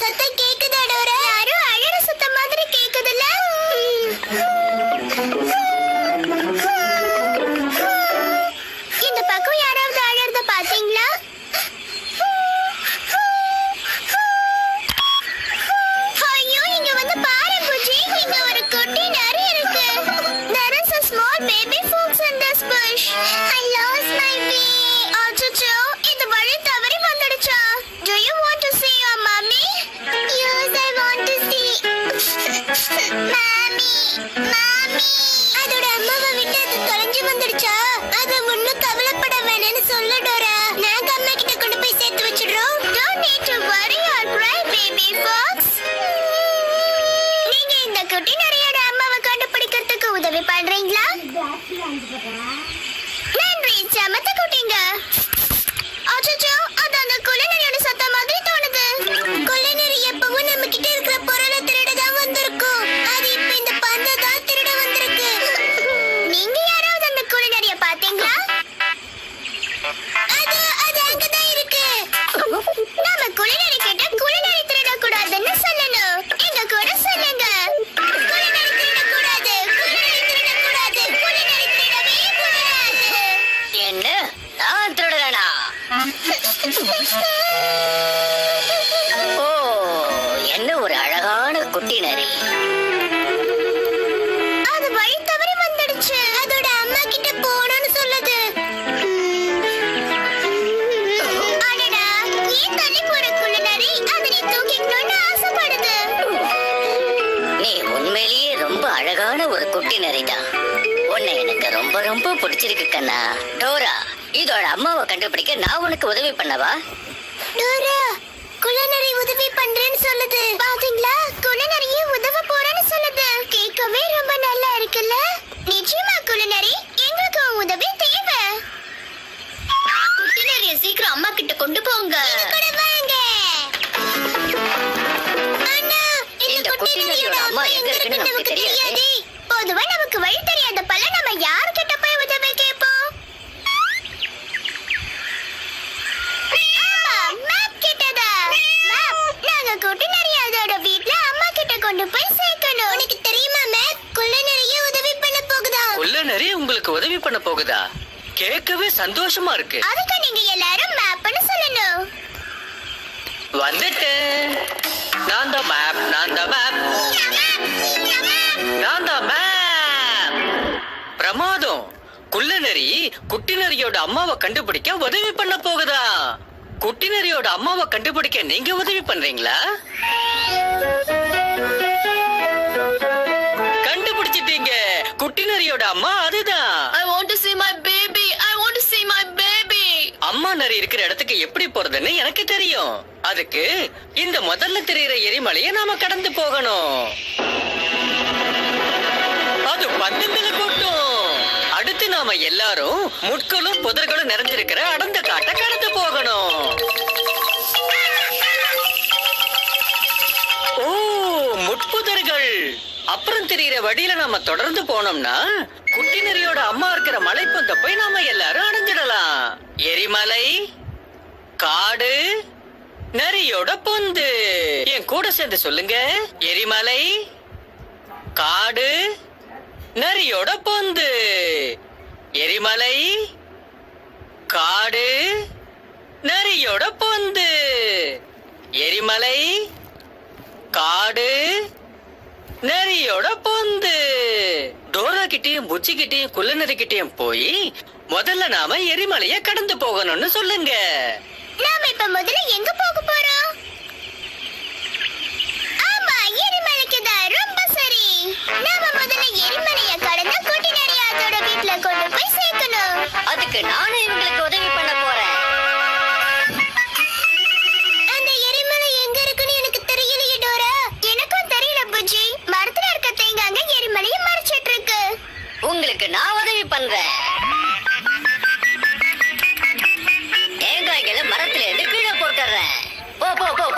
சத்தம் கேக்குதா டோரா? யாரும் அழற சத்தம் மாதிரி கேக்குதுல்ல? இந்த பக்கம் யாராவது அழறத பாத்தீங்களா? ஐயோ, இங்க வந்து பாரு புஜி, இங்க ஒரு குட்டி நரி இருக்கு. There is a small baby fox in this bush. I lost my way. அச்சச்சோ, இந்த வழி தவறி வந்துடுச்சா? Do you want to see your mommy? Yes, I want to see. Mommy, mommy. அதோட அம்மாவை விட்டு அது தொலைஞ்சு வந்துடுச்சா? அது ஒண்ணும் கவலைப்பட வேணாம்னு சொல்லு டோரா. நாங்க அம்மா கிட்ட கொண்டு போய் சேர்த்து வச்சிடுறோம். Don't need to worry or cry, baby fox. நீங்க இந்த குட்டி நரியோட அம்மாவை கண்டுபிடிக்கிறதுக்கு உதவி பண்றீங்களா? நன்றி, சமத்த குட்டிங்க. அச்சச்சோ, அது அந்த கொலைநரியோட சத்தம் மாதிரி தோணுது. கொலைநரி எப்பவும் நம்ம கிட்ட இருக்கிற பொருளை திருடதான் வந்திருக்கும். அது இப்ப இந்த பந்தை தான் திருட வந்திருக்கு. நீங்க யாராவது அந்த கொலைநரிய பாத்தீங்களா? அது அங்கதான் இருக்கு. நாம கொலைநரி கிட்ட கொலைநரி திருடக்கூடாதுன்னு சொல்லணும். எங்க கூட சொல்லுங்க. கொலைநரி திருடக்கூடாது, கொலைநரி திருடக்கூடாது, கொலைநரி திருடவே கூடாது. என்ன, நான் திருடுறேனா? ஓ, என்ன ஒரு அழகான குட்டி நரி. அது வழி தவறி வந்துடுச்சு. அதோட அம்மா கிட்ட போகணும்னு சொல்லுது. அடடா, ஏன் தள்ளி போற குள்ளநரி அதனை தூக்கிக்கணும்னு ஆசைப்படுது. நீ உண்மையிலேயே ரொம்ப அழகான ஒரு குட்டி நரிதான். உன்னை எனக்கு ரொம்ப ரொம்ப பிடிச்சிருக்கு கண்ணா. டோரா, இதோட அம்மாவை கண்டுபிடிக்க நான் உனக்கு உதவி பண்ணவா? டோரா, குள்ளநரி உதவி பண்றேன்னு சொல்லுது. பாத்தீங்களா, குள்ளநரியே உதவ போறேன்னு சொல்லுது. கேட்கவே ரொம்ப நல்லா இருக்குல்ல? நிச்சயமா குள்ளநரி, எங்களுக்கு உன் உதவி தேவை. குள்ளநரிய சீக்கிரம் அம்மா கிட்ட கொண்டு போங்க. வாங்க. அண்ணா, இந்த குள்ளநரியோட அம்மா எங்க இருக்குன்னு நமக்கு தெரியாது. பொதுவா நமக்கு வழி தெரியாத பல நம்ம யார்கிட்ட போய் உதவி கேட்போம்? அதோட வீட்ல அம்மா கிட்ட கொண்டு போய் சேர்க்கணும். உனக்கு தெரியுமா மேம், குள்ளநரியே உதவி பண்ண போகுதா? குள்ளநரி உங்களுக்கு உதவி பண்ண போகுதா? கேட்கவே சந்தோஷமா இருக்கு. அதுக்கு நீங்க எல்லாரும் மேப்னு சொல்லணும். வந்துட்டேன். நான் தான் மேப், நான் தான் மேப், நான் தான் மேப். பிரமாதம். குள்ளநரி குட்டி நரியோட அம்மாவை கண்டுபிடிக்க உதவி பண்ண போகுதா? குட்டி நரியோட அம்மாவை கண்டுபிடிக்க நீங்க உதவி பண்றீங்களா? கண்டுபிடிச்சிட்டீங்க. குட்டி நரியோட அம்மா அதுதான். I want to see my baby. I want to see my baby. அம்மா நரி இருக்கிற இடத்துக்கு எப்படி போறதுன்னு எனக்கு தெரியும். அதுக்கு இந்த முதல்ல தெரியுற எரிமலையை நாம கடந்து போகணும். அது பந்துங்களை கொட்டும். அடுத்து நாம எல்லாரும் முட்களும் புதர்களும் நிறைஞ்சிருக்கிற அடர்ந்த காட்டை கடந்து போகணும். ஓ, முட்புதர்கள். அப்புறம் தெரியுற வழியில நாம தொடர்ந்து போனோம்னா குட்டி நரியோட அம்மா இருக்கிற மலைப்பந்த போய் நாம எல்லாரும் அடைஞ்சிடலாம். எரிமலை, காடு, நரியோட பொந்து. என் கூட சேர்ந்து சொல்லுங்க. எரிமலை, காடு, நரியோட பொந்து. எரிமலை, காடு, நரியோட பொந்து. எரிமலை, காடு, நரியோட பொந்து. டோரா கிட்டயும் புச்சி கிட்டயும் குள்ளநரி கிட்டயும் போய் முதல்ல நாம எரிமலைய கடந்து போகணும்னு சொல்லுங்க. நாம இப்ப முதல்ல எங்க போக போறோம்? ஆமா, எரிமலைக்கு தான். ரொம்ப சரி. நாம முதல்ல எரிமலைய கடந்து குட்டி நரி அதோட வீட்ல கொண்டு போய் சேர்க்கணும். அதுக்கு நானும் இவங்களுக்கு உதவி பண்ண போறேன். அந்த எரிமலை எங்க இருக்குன்னு எனக்கு தெரியலையே டோரா. எனக்கும் தெரியல புஜி. மரத்துல இருக்க தேங்காங்க எரிமலையை மறைச்சிட்டு இருக்கு. உங்களுக்கு நான் உதவி பண்றேன். தேங்காய்களை மரத்துல இருந்து கீழே போட்டுறேன். போ போ போ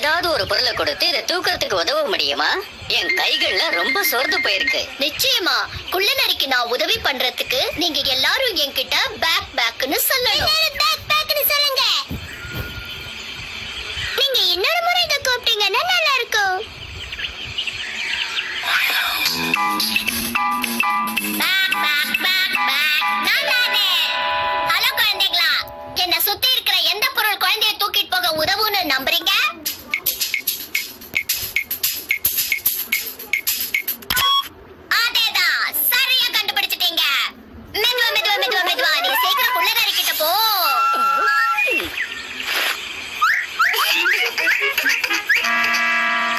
ஏதாவது ஒரு பொருளை கொடுத்து இதை தூக்கறதுக்கு உதவ முடியுமா? என் கைகள்ல ரொம்ப சோர்ந்து போயிருக்கு. நிச்சயமா குள்ள நரிக்கு நான் உதவி பண்றதுக்கு நீங்க எல்லாரும் என்கிட்ட பேக்னு சொல்லணும். பேக்னு சொல்லுங்க. நீங்க இன்னொரு முறை இதை கூப்பிட்டீங்கன்னா நல்லா இருக்கும். ஹலோ குழந்தைகளா, என்ன சுத்தி இருக்கிற எந்த பொருள் குழந்தையை தூக்கிட்டு போக உதவுன்னு நம்புறீங்க? அதேதான், சரியா கண்டுபிடிச்சிட்டீங்க. மெதுவா மெதுவா மெதுவா மெதுவா நீ சீக்கிரம் குள்ள நரிக்கிட்ட போ.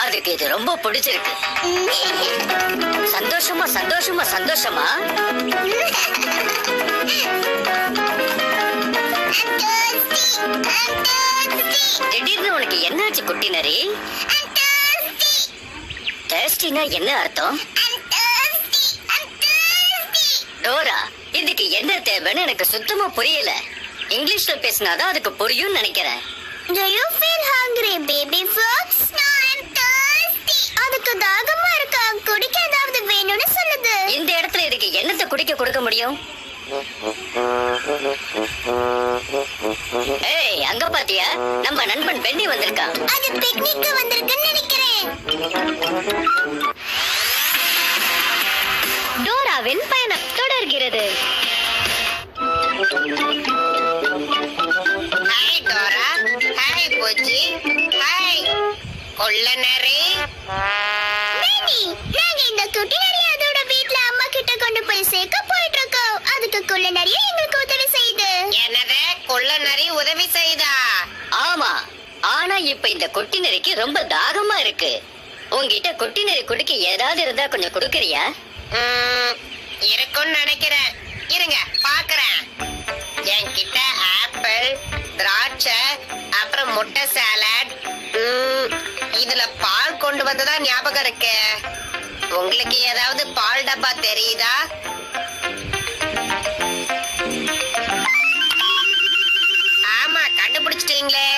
அதுக்கு இது ரொம்ப பிடிச்சிருக்கு. சந்தோஷமா சந்தோஷமா சந்தோஷமா. திடீர்னு உனக்கு என்னாச்சு குட்டி நரி? டேஸ்டினா என்ன அர்த்தம்? டோரா, இதுக்கு என்ன தேவைன்னு எனக்கு சுத்தமா புரியல. இங்கிலீஷ்ல பேசினாதான் அதுக்கு புரியும் நினைக்கிறேன். Do you feel hungry, baby fox? No, I'm thirsty. அதுக்கு தாகமா இருக்கா, குடிக்க ஏதாவது வேணும்னு சொல்லுது. இந்த இடத்துல இதுக்கு என்னத்தை குடிக்க கொடுக்க முடியும்? ஏய், அங்க பாத்தியா? நம்ம நண்பன் பென்னி வந்திருக்கான். அது பிக்னிக்கு வந்திருக்குன்னு நினைக்கிறேன். டோராவின் பயணம் தொடர்கிறது. ஹாய் டோரா, ஹாய் பூச்சி, ஹாய் கொள்ள நரி. பென்னி, நாங்க இந்த குட்டி நரியை அதோட வீட்ல அம்மா கிட்ட கொண்டு போய் சேர்க்க போயிட்டு இருக்கோம். அதுக்கு குள்ள நரியை எங்களுக்கு உதவி செய்யுது. என்னது, கொள்ள நரி உதவி செய்தா? ஆமா, ஆனா இப்ப இந்த குட்டி நரிக்கு ரொம்ப தாகமா இருக்கு. உன்கிட்ட குட்டி நரி குடிக்க ஏதாவது இருந்தா கொஞ்சம் கொடுக்கறியா? இருக்கும்னு நினைக்கிறேன், இருங்க பாக்குறேன். என்கிட்ட ஆப்பிள், திராட்சை, அப்புறம் முட்டை சாலட், இதுல பால் கொண்டு வந்ததா ஞாபகம் இருக்கு. உங்களுக்கு ஏதாவது பால் டப்பா தெரியுதா? ஆமா, கண்டுபிடிச்சிட்டீங்களே.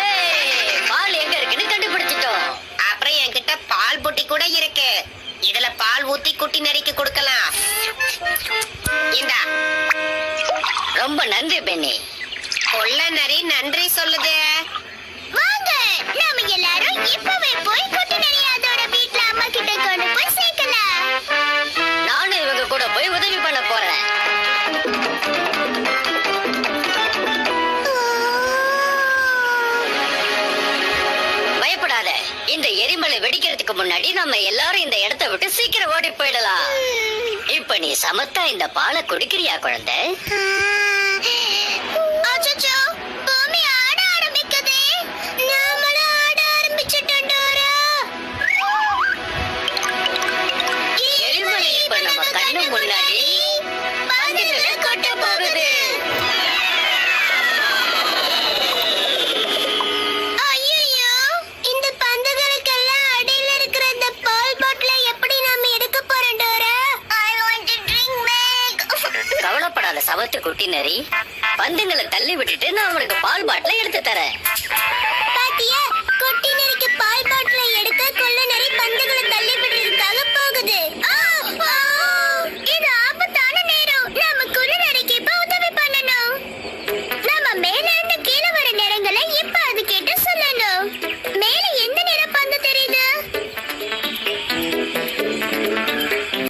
ஏய், பால் எங்க இருக்குன்னு கண்டுபிடிச்சிட்டோம். அப்புறம் என்கிட்ட பால் புட்டி கூட இருக்கு. இதுல பால் ஊத்தி குட்டி நரிக்கு கொடுக்கலாம். இந்தா. ரொம்ப நன்றி பென்னி. கொள்ள நரி நன்றி சொல்லுது. வாங்க, நாம எல்லாரும் இப்பவே போய் குட்டி நரியை அதோட வீட்ல அம்மா கிட்ட கொண்டு போய் சேர்க்கலாம். நானும் இவங்க கூட போய் உதவி பண்ண போறேன். பயப்படாத, இந்த எரிமலை வெடிக்கிறதுக்கு முன்னாடி நம்ம எல்லாரும் இந்த இடத்தை விட்டு சீக்கிரம் ஓடி போயிடலாம். இப்ப நீ சமத்தா இந்த பாலை குடிக்கிறியா குழந்தை? அச்சச்சோ, பூமி ஆட ஆரம்பிக்குதே. நாமளும் ஆட ஆரம்பிச்சிட்டோம் டோரா. எரிமலை இப்ப நம்ம கண்ணு முன்னாடி பந்துகளை கொட்ட போகுது. ஐயையோ, இந்த பந்துகளுக்கெல்லாம் அடியில இருக்கிற இந்த பால் பாட்டிலை எப்படி நாம எடுக்க போறோம் Dora? I want to drink milk. கவலைப்படாத சமத்து குட்டி நரி. பந்துங்களை தள்ளி விட்டுட்டு நான் உனக்கு பால் பாட்டில எடுத்து தரேன்.